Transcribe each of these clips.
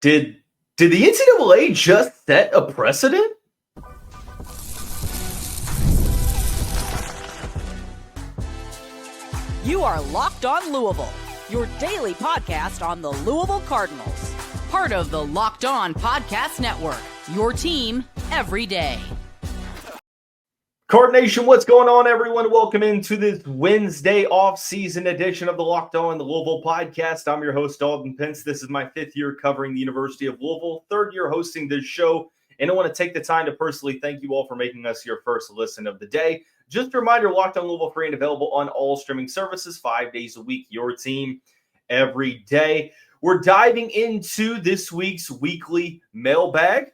Did the NCAA just set a precedent? You are Locked On Louisville, your daily podcast on the Louisville Cardinals. Part of the Locked On Podcast Network, your team every day. Card Nation, what's going on, everyone? Welcome into this Wednesday off-season edition of the Locked On Louisville podcast. I'm your host, Dalton Pence. This is my fifth year covering the University of Louisville, third year hosting this show, and I want to take the time to personally thank you all for making us your first listen of the day. Just a reminder, Locked On Louisville free and available on all streaming services 5 days a week, your team every day. We're diving into this week's weekly mailbag.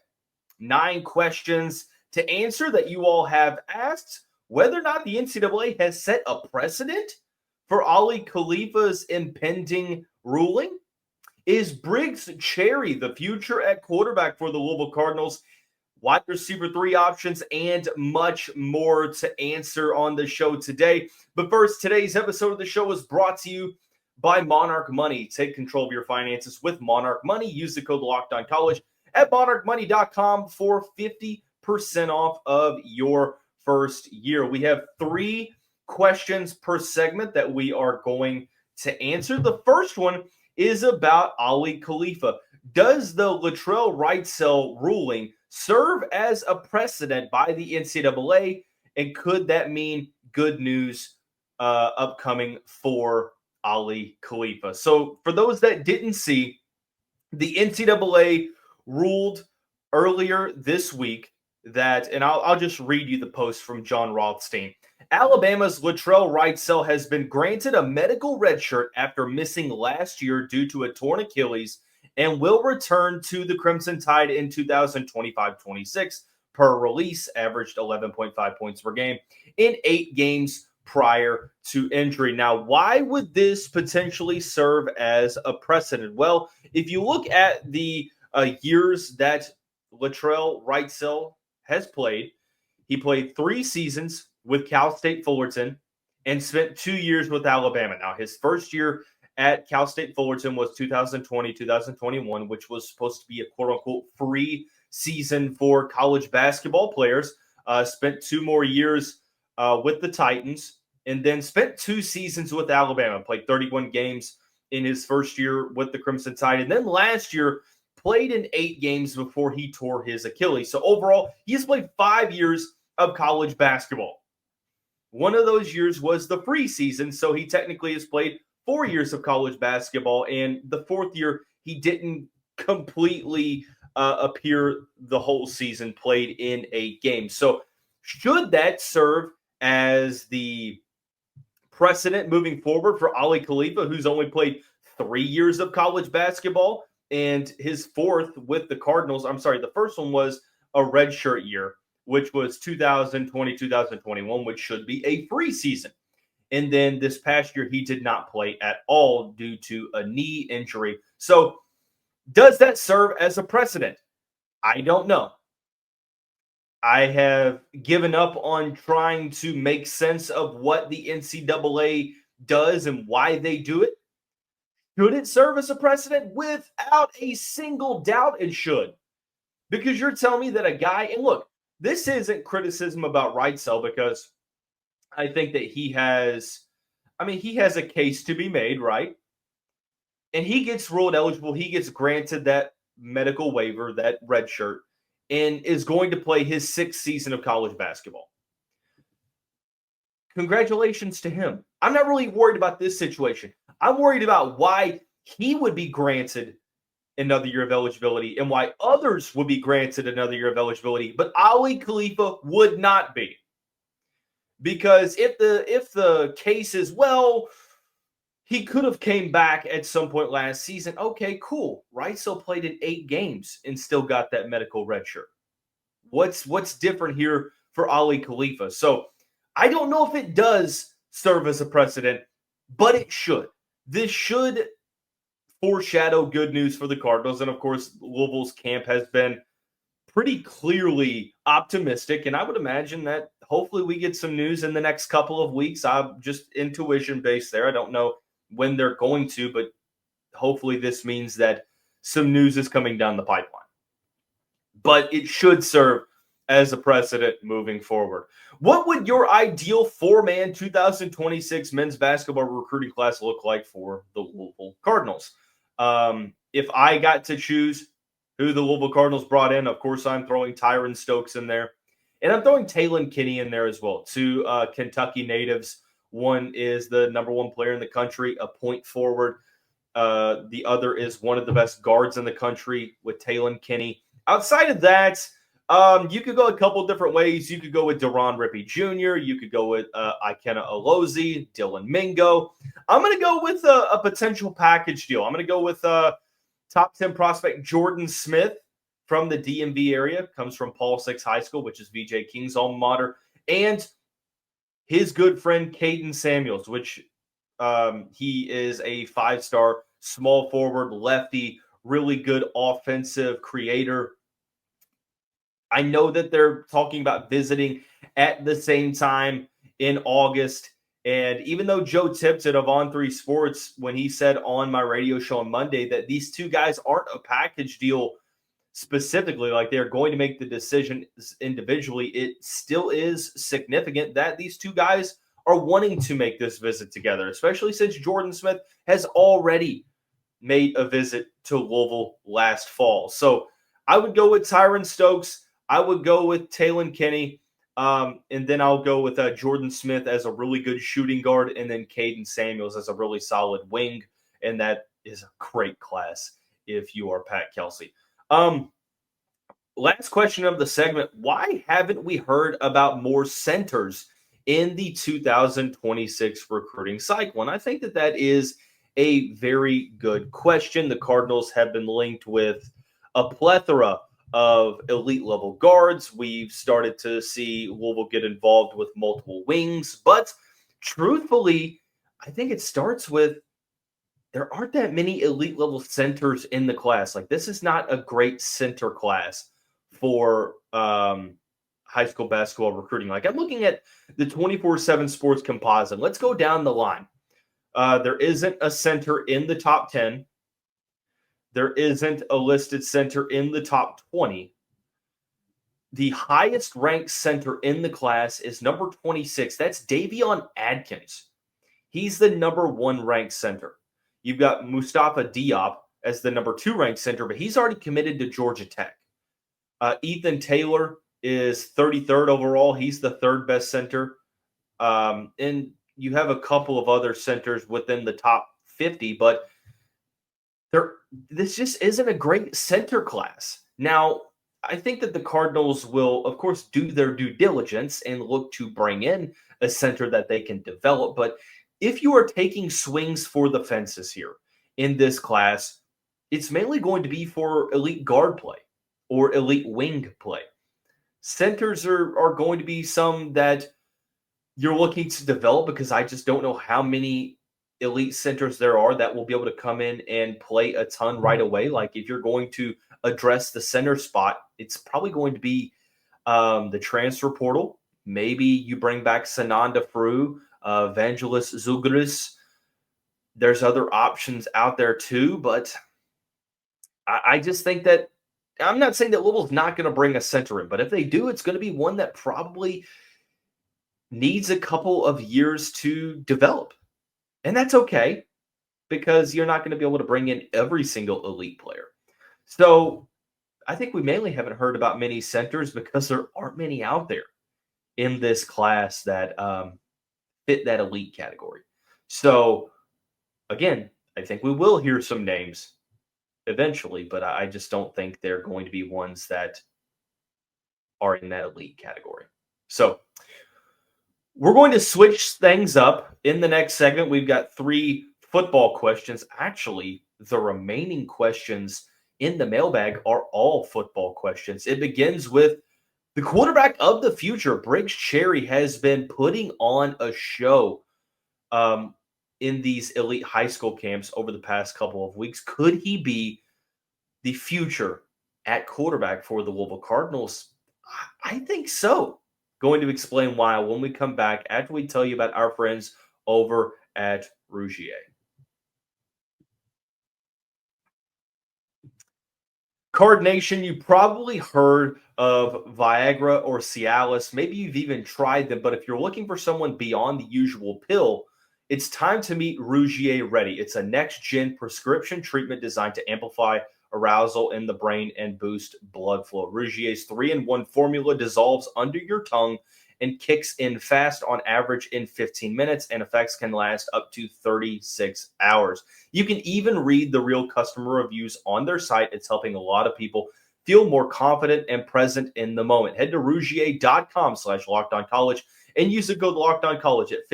9 questions to answer that you all have asked. Whether or not the NCAA has set a precedent for Aly Khalifa's impending ruling. Is Briggs Cherry the future at quarterback for the Louisville Cardinals? Wide receiver 3 options and much more to answer on the show today. But first, today's episode of the show is brought to you by Monarch Money. Take control of your finances with Monarch Money. Use the code LOCKEDONCollege at monarchmoney.com for 50% off of your first year. We have 3 questions per segment that we are going to answer. The first one is about Aly Khalifa. Does the Latrell Wrightsell ruling serve as a precedent by the NCAA, and could that mean good news upcoming for Aly Khalifa? So for those that didn't see, the NCAA ruled earlier this week that, and I'll just read you the post from John Rothstein. Alabama's Latrell Wrightsell has been granted a medical red shirt after missing last year due to a torn Achilles and will return to the Crimson Tide in 2025-26. Per release, averaged 11.5 points per game in 8 games prior to injury. Now, why would this potentially serve as a precedent? Well, if you look at the years that Latrell Wrightsell has played, he played 3 seasons with Cal State Fullerton and spent 2 years with Alabama. Now, his first year at Cal State Fullerton was 2020-2021, which was supposed to be a quote-unquote free season for college basketball players. Spent 2 more years with the Titans, and then spent 2 seasons with Alabama. Played 31 games in his first year with the Crimson Tide, and then last year played in 8 games before he tore his Achilles. So overall, he has played 5 years of college basketball. One of those years was the free season, so he technically has played 4 years of college basketball, and the 4th year, he didn't completely appear the whole season, played in 8 games. So should that serve as the precedent moving forward for Aly Khalifa, who's only played 3 years of college basketball, and his 4th with the Cardinals? I'm sorry, the first one was a redshirt year, which was 2020-2021, which should be a free season. And then this past year, he did not play at all due to a knee injury. So does that serve as a precedent? I don't know. I have given up on trying to make sense of what the NCAA does and why they do it. Should it serve as a precedent? Without a single doubt, it should. Because you're telling me that a guy, and look, this isn't criticism about Wrightsell, because I think that he has a case to be made, right? And he gets ruled eligible. He gets granted that medical waiver, that red shirt, and is going to play his 6th season of college basketball. Congratulations to him. I'm not really worried about this situation. I'm worried about why he would be granted another year of eligibility and why others would be granted another year of eligibility, but Aly Khalifa would not be. Because if the case is, well, he could have came back at some point last season, okay, cool. Wrightsell played in 8 games and still got that medical red shirt. What's different here for Aly Khalifa? So I don't know if it does serve as a precedent, but it should. This should foreshadow good news for the Cardinals. And of course, Louisville's camp has been pretty clearly optimistic, and I would imagine that hopefully we get some news in the next couple of weeks. I'm just intuition based there. I don't know when they're going to, but hopefully this means that some news is coming down the pipeline. But it should serve as a precedent moving forward. What would your ideal four-man 2026 men's basketball recruiting class look like for the Louisville Cardinals? If I got to choose who the Louisville Cardinals brought in, of course, I'm throwing Tyran, Stokes in there. And I'm throwing Taylen, Kinney in there as well. Two Kentucky natives. One is the number one player in the country, a point forward. The other is one of the best guards in the country with Taylen Kinney. Outside of that, you could go a couple different ways. You could go with Deron Rippey Jr. You could go with Ikenna Alozie, Dylan Mingo. I'm going to go with a potential package deal. I'm going to go with top 10 prospect Jordan Smith from the DMV area. Comes from Paul Six High School, which is VJ King's alma mater. And his good friend Caden Samuels, which he is a five-star small forward, lefty, really good offensive creator. I know that they're talking about visiting at the same time in August. And even though Joe Tipton of On3 Sports, when he said on my radio show on Monday that these two guys aren't a package deal specifically, like they're going to make the decision individually, it still is significant that these two guys are wanting to make this visit together, especially since Jordan Smith has already made a visit to Louisville last fall. So I would go with Tyran Stokes. I would go with Taylen Kinney. And then I'll go with Jordan Smith as a really good shooting guard, and then Caden Samuels as a really solid wing. And that is a great class if you are Pat Kelsey. Last question of the segment. Why haven't we heard about more centers in the 2026 recruiting cycle? And I think that is a very good question. The Cardinals have been linked with a plethora of elite level guards. We've started to see Louisville get involved with multiple wings, but truthfully, I think it starts with there aren't that many elite level centers in the class. Like, this is not a great center class for high school basketball recruiting. Like, I'm looking at the 24/7 Sports composite. Let's go down the line. There isn't a center in the top 10. There isn't a listed center in the top 20. The highest ranked center in the class is number 26. That's Davion Adkins. He's the number one ranked center. You've got Mustafa Diop as the number 2 ranked center, but he's already committed to Georgia Tech. Ethan Taylor is 33rd overall. He's the 3rd best center. And you have a couple of other centers within the top 50, but this just isn't a great center class. Now, I think that the Cardinals will, of course, do their due diligence and look to bring in a center that they can develop. But if you are taking swings for the fences here in this class, it's mainly going to be for elite guard play or elite wing play. Centers are going to be some that you're looking to develop, because I just don't know how many elite centers there are that will be able to come in and play a ton right away. Like, if you're going to address the center spot, it's probably going to be the transfer portal. Maybe you bring back Sananda Fru, Evangelos Zougaris. There's other options out there too, but I just think that, I'm not saying that Louisville's not going to bring a center in, but if they do, it's going to be one that probably needs a couple of years to develop. And that's okay, because you're not going to be able to bring in every single elite player. So I think we mainly haven't heard about many centers because there aren't many out there in this class that fit that elite category. So again, I think we will hear some names eventually, but I just don't think they're going to be ones that are in that elite category. So we're going to switch things up. In the next segment, we've got 3 football questions. Actually, the remaining questions in the mailbag are all football questions. It begins with the quarterback of the future. Briggs Cherry has been putting on a show in these elite high school camps over the past couple of weeks. Could he be the future at quarterback for the Louisville Cardinals? I think so. Going to explain why when we come back, after we tell you about our friends over at Rougier. Card Nation, you probably heard of Viagra or Cialis. Maybe you've even tried them, but if you're looking for someone beyond the usual pill, it's time to meet Rougier Ready. It's a next-gen prescription treatment designed to amplify arousal in the brain and boost blood flow. Rougier's 3-in-1 formula dissolves under your tongue and kicks in fast, on average in 15 minutes, and effects can last up to 36 hours. You can even read the real customer reviews on their site. It's helping a lot of people feel more confident and present in the moment. Head to rougier.com/lockedoncollege and use the code LOCKEDONCollege at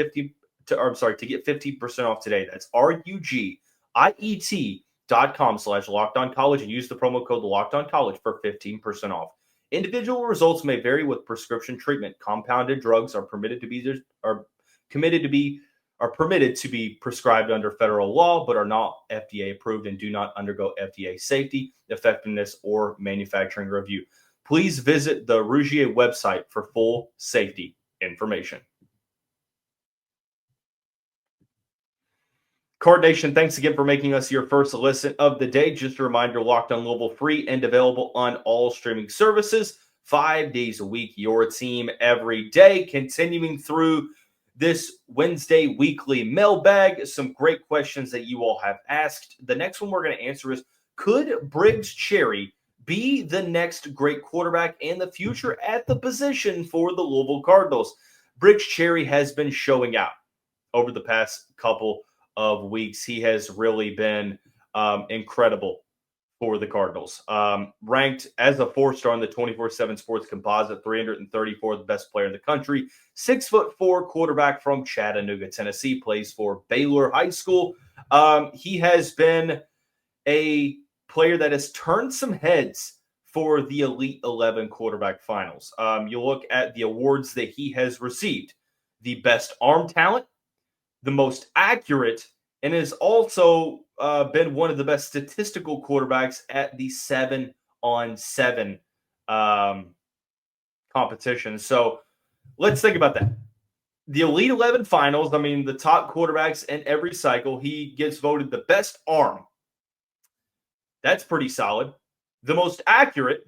to get 15% off today. That's RUGIET.com/lockedoncollege and use the promo code LOCKEDONCollege for 15% off. Individual results may vary with prescription treatment. Compounded drugs are permitted to be prescribed under federal law, but are not FDA approved and do not undergo FDA safety, effectiveness, or manufacturing review. Please visit the Rougier website for full safety information. Card Nation, thanks again for making us your first listen of the day. Just a reminder, Locked On Louisville, free and available on all streaming services, 5 days a week, your team every day. Continuing through this Wednesday weekly mailbag, some great questions that you all have asked. The next one we're going to answer is, could Briggs Cherry be the next great quarterback and the future at the position for the Louisville Cardinals? Briggs Cherry has been showing out over the past couple of weeks. He has really been incredible for the Cardinals. Ranked as a 4-star in the 24/7 Sports Composite, 334th, the best player in the country. 6'4" quarterback from Chattanooga, Tennessee, plays for Baylor High School. He has been a player that has turned some heads for the Elite 11 quarterback finals. You look at the awards that he has received: the best arm talent, the most accurate, and has also been one of the best statistical quarterbacks at the 7-on-7 competition. So let's think about that. The Elite 11 finals, I mean, the top quarterbacks in every cycle, he gets voted the best arm. That's pretty solid. The most accurate,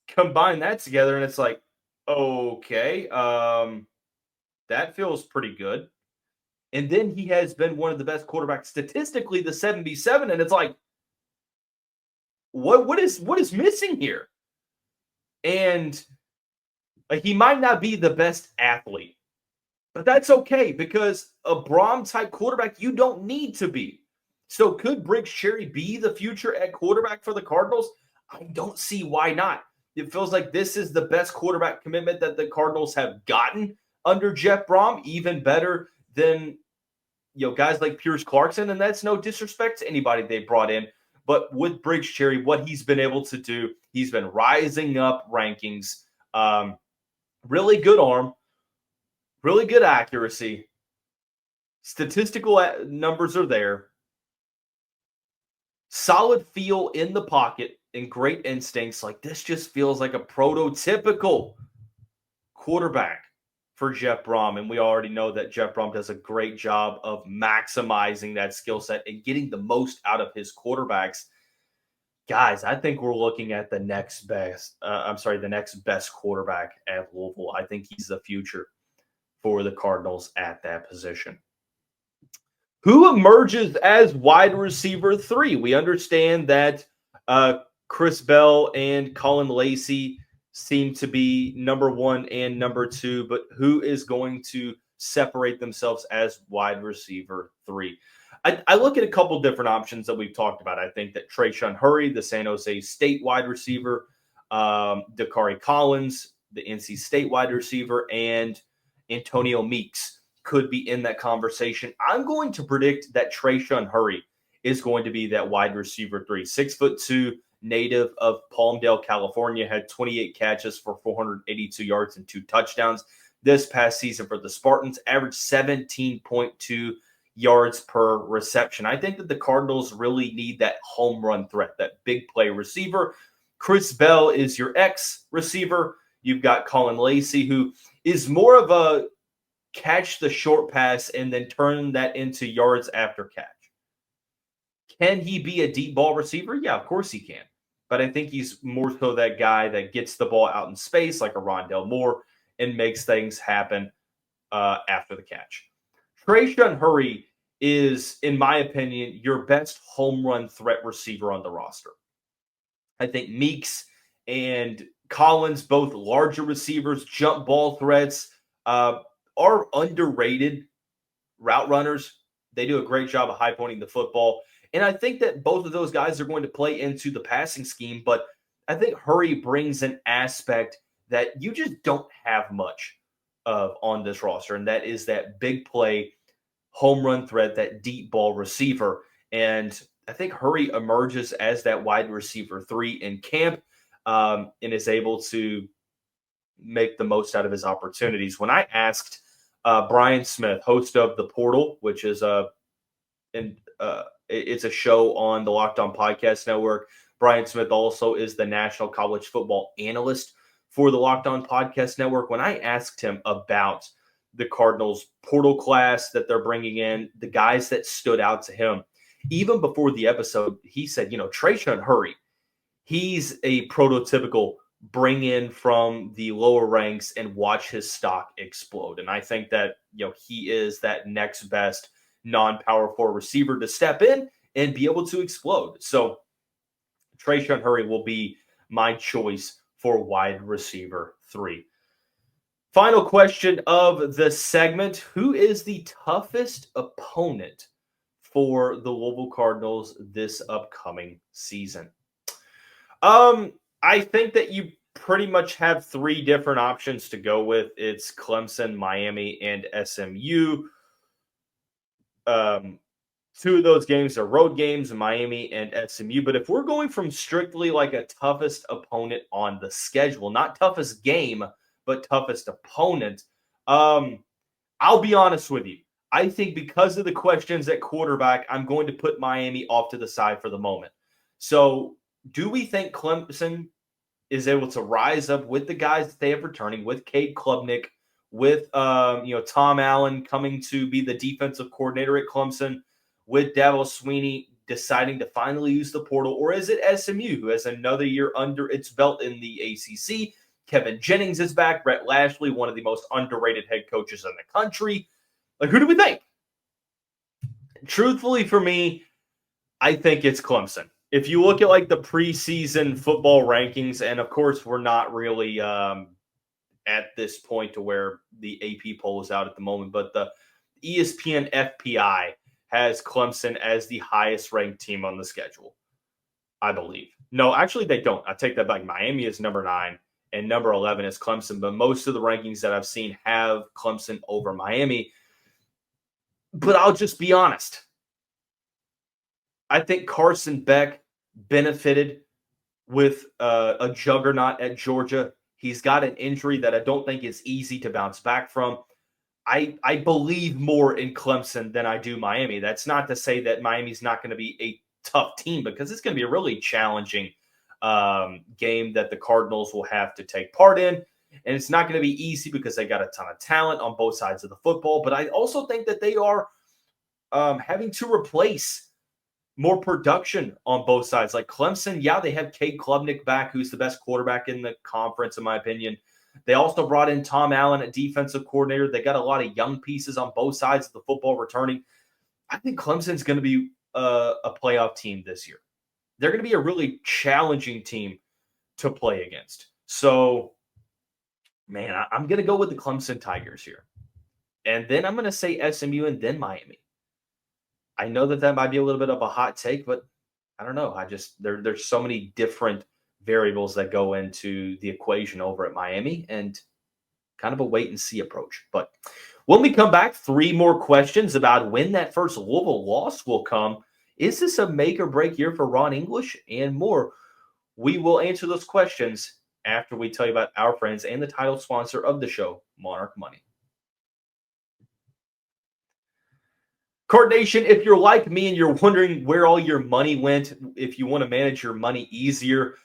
combine that together, and it's like, okay, that feels pretty good. And then he has been one of the best quarterbacks statistically, the 77, and it's like, what is missing here? And he might not be the best athlete, but that's okay, because a Brom-type quarterback, you don't need to be. So could Briggs Cherry be the future at quarterback for the Cardinals? I don't see why not. It feels like this is the best quarterback commitment that the Cardinals have gotten under Jeff Brom, even better than guys like Pierce Clarkson, and that's no disrespect to anybody they brought in. But with Briggs Cherry, what he's been able to do, he's been rising up rankings. Really good arm, really good accuracy. Statistical numbers are there. Solid feel in the pocket and great instincts. Like, this just feels like a prototypical quarterback for Jeff Brom, and we already know that Jeff Brom does a great job of maximizing that skill set and getting the most out of his quarterbacks. Guys, I think we're looking at the next best quarterback at Louisville. I think he's the future for the Cardinals at that position. Who emerges as wide receiver 3? We understand that Chris Bell and Colin Lacey seem to be number 1 and number 2, but who is going to separate themselves as wide receiver 3? I look at a couple different options that we've talked about. I think that Trayshawn Hurry, the San Jose State wide receiver, Dakari Collins, the NC State wide receiver, and Antonio Meeks could be in that conversation. I'm going to predict that Trayshawn Hurry is going to be that wide receiver 3. 6'2", native of Palmdale, California, had 28 catches for 482 yards and 2 touchdowns this past season for the Spartans, averaged 17.2 yards per reception. I think that the Cardinals really need that home run threat, that big play receiver. Chris Bell is your X receiver. You've got Colin Lacey, who is more of a catch the short pass and then turn that into yards after catch. Can he be a deep ball receiver? Yeah, of course he can. but I think he's more so that guy that gets the ball out in space like a Rondell Moore and makes things happen after the catch. Trayshawn Hurry is, in my opinion, your best home run threat receiver on the roster. I think Meeks and Collins, both larger receivers, jump ball threats, are underrated route runners. They do a great job of high pointing the football. And I think that both of those guys are going to play into the passing scheme. But I think Hurry brings an aspect that you just don't have much of on this roster. And that is that big play, home run threat, that deep ball receiver. And I think Hurry emerges as that wide receiver 3 in camp and is able to make the most out of his opportunities. When I asked Brian Smith, host of The Portal, which is it's a show on the Locked On Podcast Network. Brian Smith also is the national college football analyst for the Locked On Podcast Network. When I asked him about the Cardinals portal class that they're bringing in, the guys that stood out to him, even before the episode, he said, Trayshawn Hurry, he's a prototypical bring in from the lower ranks and watch his stock explode. And I think that, he is that next best non-power 4 receiver to step in and be able to explode. So Trayshawn Hurry will be my choice for wide receiver 3. Final question of the segment. Who is the toughest opponent for the Louisville Cardinals this upcoming season? I think that you pretty much have 3 different options to go with. It's Clemson, Miami, and SMU. 2 of those games are road games, Miami and SMU. But if we're going from strictly like a toughest opponent on the schedule, not toughest game, but toughest opponent, I'll be honest with you. I think because of the questions at quarterback, I'm going to put Miami off to the side for the moment. So do we think Clemson is able to rise up with the guys that they have returning, with Cade Klubnik, with Tom Allen coming to be the defensive coordinator at Clemson, with Dabo Swinney deciding to finally use the portal? Or is it SMU, who has another year under its belt in the ACC? Kevin Jennings is back. Brett Lashley, one of the most underrated head coaches in the country. Like, who do we think? Truthfully, for me, I think it's Clemson. If you look at like the preseason football rankings, and of course we're not really at this point to where the AP poll is out at the moment, but the ESPN FPI has Clemson as the highest ranked team on the schedule, I believe. No, actually they don't. I take that back. Miami is number 9 and number 11 is Clemson, but most of the rankings that I've seen have Clemson over Miami. But I'll just be honest. I think Carson Beck benefited with a juggernaut at Georgia. He's got an injury that I don't think is easy to bounce back from. I believe more in Clemson than I do Miami. That's not to say that Miami's not going to be a tough team, because it's going to be a really challenging game that the Cardinals will have to take part in. And it's not going to be easy because they got a ton of talent on both sides of the football. But I also think that they are having to replace more production on both sides. Like Clemson, yeah, they have Cade Klubnik back, who's the best quarterback in the conference, in my opinion. They also brought in Tom Allen, a defensive coordinator. They got a lot of young pieces on both sides of the football returning. I think Clemson's going to be a playoff team this year. They're going to be a really challenging team to play against. So, man, I'm going to go with the Clemson Tigers here. And then I'm going to say SMU and then Miami. I know that might be a little bit of a hot take, but I don't know. There's so many different variables that go into the equation over at Miami, and kind of a wait and see approach. But when we come back, 3 more questions about when that first Louisville loss will come. Is this a make or break year for Ron English, and more? We will answer those questions after we tell you about our friends and the title sponsor of the show, Monarch Money. Card Nation, if you're like me and you're wondering where all your money went, if you want to manage your money easier,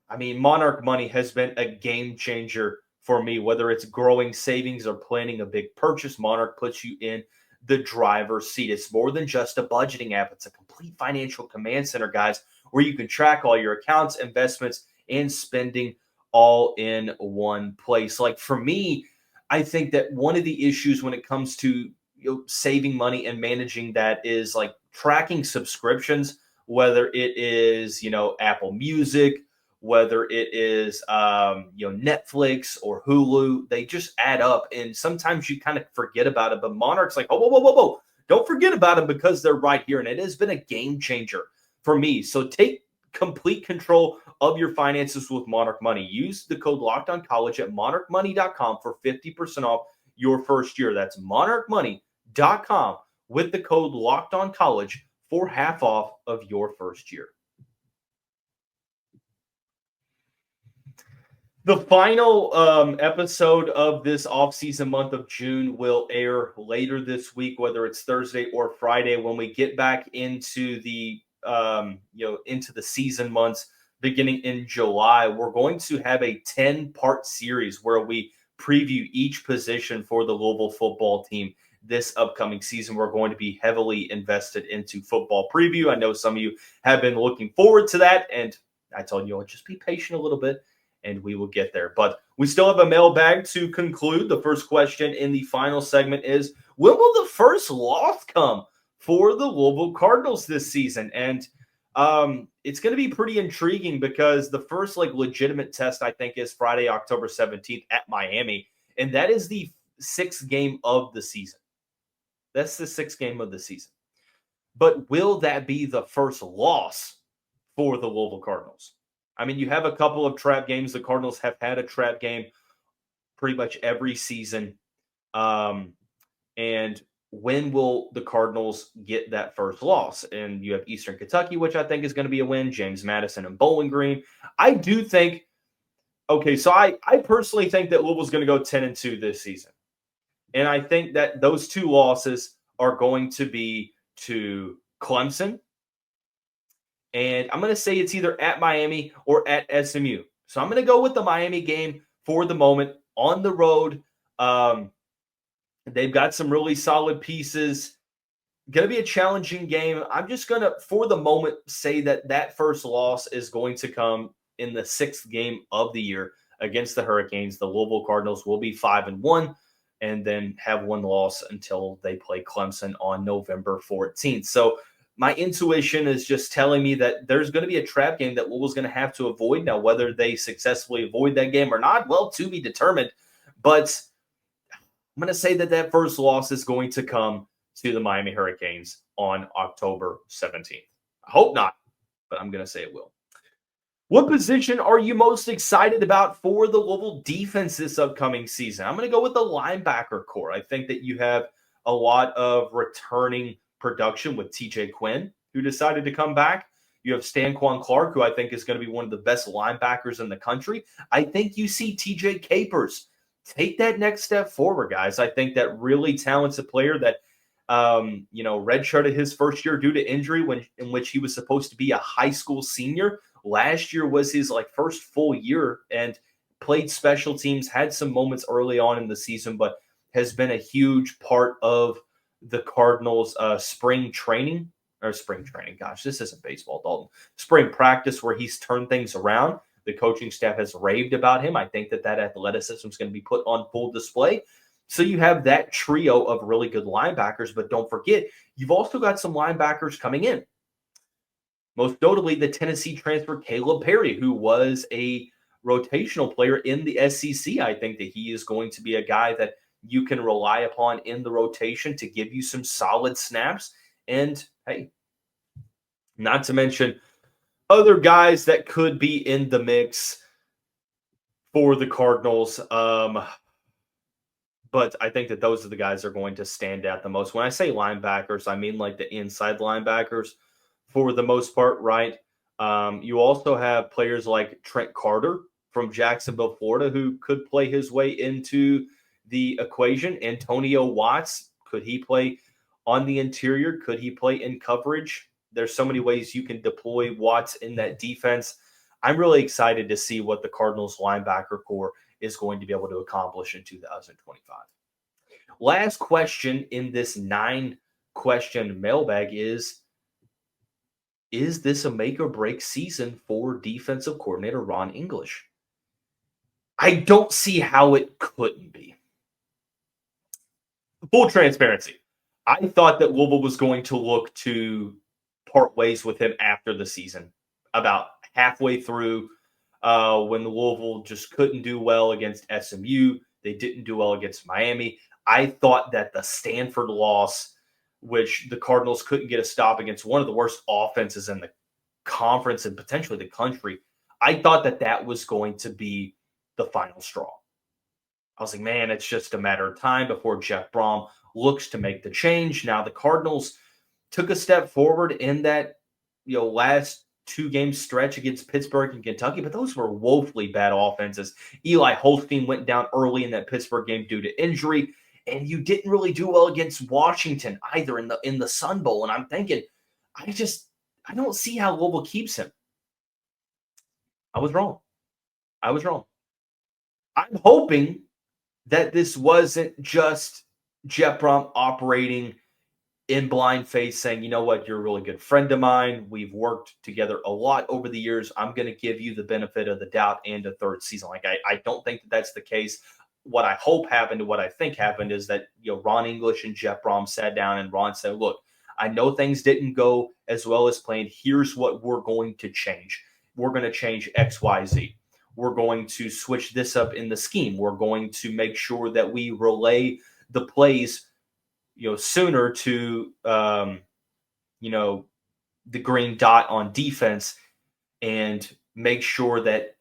I mean, Monarch Money has been a game changer for me. Whether it's growing savings or planning a big purchase, Monarch puts you in the driver's seat. It's more than just a budgeting app. It's a complete financial command center, guys, where you can track all your accounts, investments, and spending all in one place. Like for me, I think that one of the issues when it comes to saving money and managing that is like tracking subscriptions, whether it is, Apple Music, whether it is, Netflix or Hulu. They just add up. And sometimes you kind of forget about it. But Monarch's like, oh, whoa, whoa, whoa, whoa. Don't forget about them because they're right here. And it has been a game changer for me. So take complete control of your finances with Monarch Money. Use the code LOCKEDONCollege at monarchmoney.com for 50% off your first year. That's monarchmoney.com with the code LOCKEDONCollege for half off of your first year. The final episode of this off-season month of June will air later this week, whether it's Thursday or Friday, when we get back into the into the season months beginning in July. We're going to have a 10-part series where we preview each position for the Louisville football team this upcoming season. We're going to be heavily invested into football preview. I know some of you have been looking forward to that, and I told you, just be patient a little bit and we will get there. But we still have a mailbag to conclude. The first question in the final segment is, when will the first loss come for the Louisville Cardinals this season? And it's going to be pretty intriguing because the first legitimate test, I think, is Friday, October 17th at Miami. And that is the sixth game of the season. That's the sixth game of the season. But will that be the first loss for the Louisville Cardinals? I mean, you have a couple of trap games. The Cardinals have had a trap game pretty much every season. And when will the Cardinals get that first loss? And you have Eastern Kentucky, which I think is going to be a win. James Madison and Bowling Green. I do think, so I personally think that Louisville's going to go 10-2 this season. And I think that those two losses are going to be to Clemson. And I'm going to say it's either at Miami or at SMU. So I'm going to go with the Miami game for the moment on the road. They've got some really solid pieces. Going to be a challenging game. I'm just going to, for the moment, say that first loss is going to come in the sixth game of the year against the Hurricanes. The Louisville Cardinals will be 5-1 and then have one loss until they play Clemson on November 14th. So my intuition is just telling me that there's going to be a trap game that Louisville's going to have to avoid. Now, whether they successfully avoid that game or not, well, to be determined. But I'm going to say that first loss is going to come to the Miami Hurricanes on October 17th. I hope not, but I'm going to say it will. What position are you most excited about for the Louisville defense this upcoming season? I'm going to go with the linebacker core. I think that you have a lot of returning production with TJ Quinn, who decided to come back. You have Stanquan Clark, who I think is going to be one of the best linebackers in the country. I think you see TJ Capers take that next step forward, guys. I think that really talented player that, redshirted his first year due to injury in which he was supposed to be a high school senior. Last year was his first full year and played special teams, had some moments early on in the season, but has been a huge part of the Cardinals' spring training. Gosh, this isn't baseball, Dalton. Spring practice where he's turned things around. The coaching staff has raved about him. I think that athleticism is going to be put on full display. So you have that trio of really good linebackers, but don't forget, you've also got some linebackers coming in. Most notably, the Tennessee transfer Caleb Perry, who was a rotational player in the SEC. I think that he is going to be a guy that you can rely upon in the rotation to give you some solid snaps. And, hey, not to mention other guys that could be in the mix for the Cardinals. But I think that those are the guys that are going to stand out the most. When I say linebackers, I mean the inside linebackers for the most part, right? You also have players like Trent Carter from Jacksonville, Florida, who could play his way into the equation. Antonio Watts, could he play on the interior? Could he play in coverage? There's so many ways you can deploy Watts in that defense. I'm really excited to see what the Cardinals linebacker core is going to be able to accomplish in 2025. Last question in this 9-question mailbag is is this a make or break season for defensive coordinator Ron English? I don't see how it couldn't be. Full transparency. I thought that Louisville was going to look to part ways with him after the season. About halfway through, when the Louisville just couldn't do well against SMU, they didn't do well against Miami. I thought that the Stanford loss, which the Cardinals couldn't get a stop against one of the worst offenses in the conference and potentially the country, I thought that that was going to be the final straw. I was like, man, it's just a matter of time before Jeff Brom looks to make the change. Now the Cardinals took a step forward in that, last 2-game stretch against Pittsburgh and Kentucky, but those were woefully bad offenses. Eli Holstein went down early in that Pittsburgh game due to injury, and you didn't really do well against Washington either in the Sun Bowl. And I'm thinking, I don't see how Louisville keeps him. I was wrong. I'm hoping that this wasn't just Jeff Brom operating in blind faith, saying, you know what, you're a really good friend of mine. We've worked together a lot over the years. I'm going to give you the benefit of the doubt and a third season. Like, I don't think that that's the case. What I hope happened and what I think happened is that, Ron English and Jeff Brom sat down and Ron said, look, I know things didn't go as well as planned. Here's what we're going to change. We're going to change X, Y, Z. We're going to switch this up in the scheme. We're going to make sure that we relay the plays, sooner to, the green dot on defense and make sure that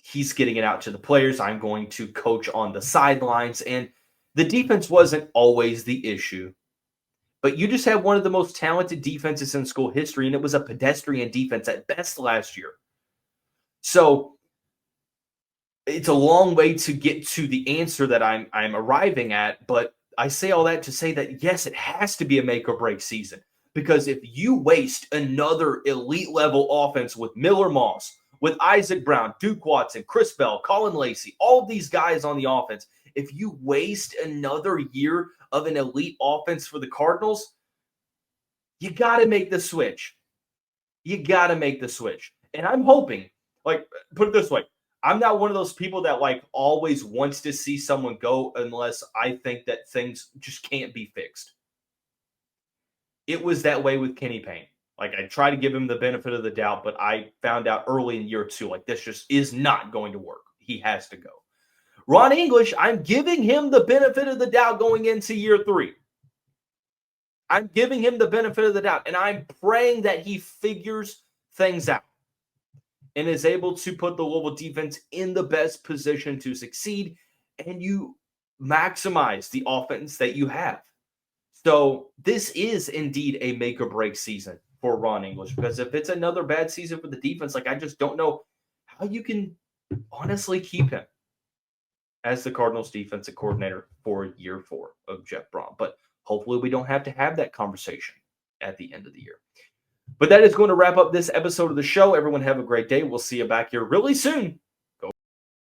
he's getting it out to the players. I'm going to coach on the sidelines. And the defense wasn't always the issue, but you just had one of the most talented defenses in school history, and it was a pedestrian defense at best last year. So it's a long way to get to the answer that I'm arriving at, but I say all that to say that, yes, it has to be a make or break season, because if you waste another elite level offense with Miller Moss, with Isaac Brown, Duke Watson, Chris Bell, Colin Lacey, all of these guys on the offense, if you waste another year of an elite offense for the Cardinals, you got to make the switch. And I'm hoping, put it this way, I'm not one of those people that always wants to see someone go unless I think that things just can't be fixed. It was that way with Kenny Payne. I tried to give him the benefit of the doubt, but I found out early in year 2, this just is not going to work. He has to go. Ron English, I'm giving him the benefit of the doubt going into year 3. I'm giving him the benefit of the doubt, and I'm praying that he figures things out and is able to put the Louisville defense in the best position to succeed, and you maximize the offense that you have. So this is indeed a make or break season for Ron English, because if it's another bad season for the defense, I just don't know how you can honestly keep him as the Cardinals defensive coordinator for year 4 of Jeff Brom. But hopefully we don't have to have that conversation at the end of the year. But that is going to wrap up this episode of the show. Everyone have a great day. We'll see you back here really soon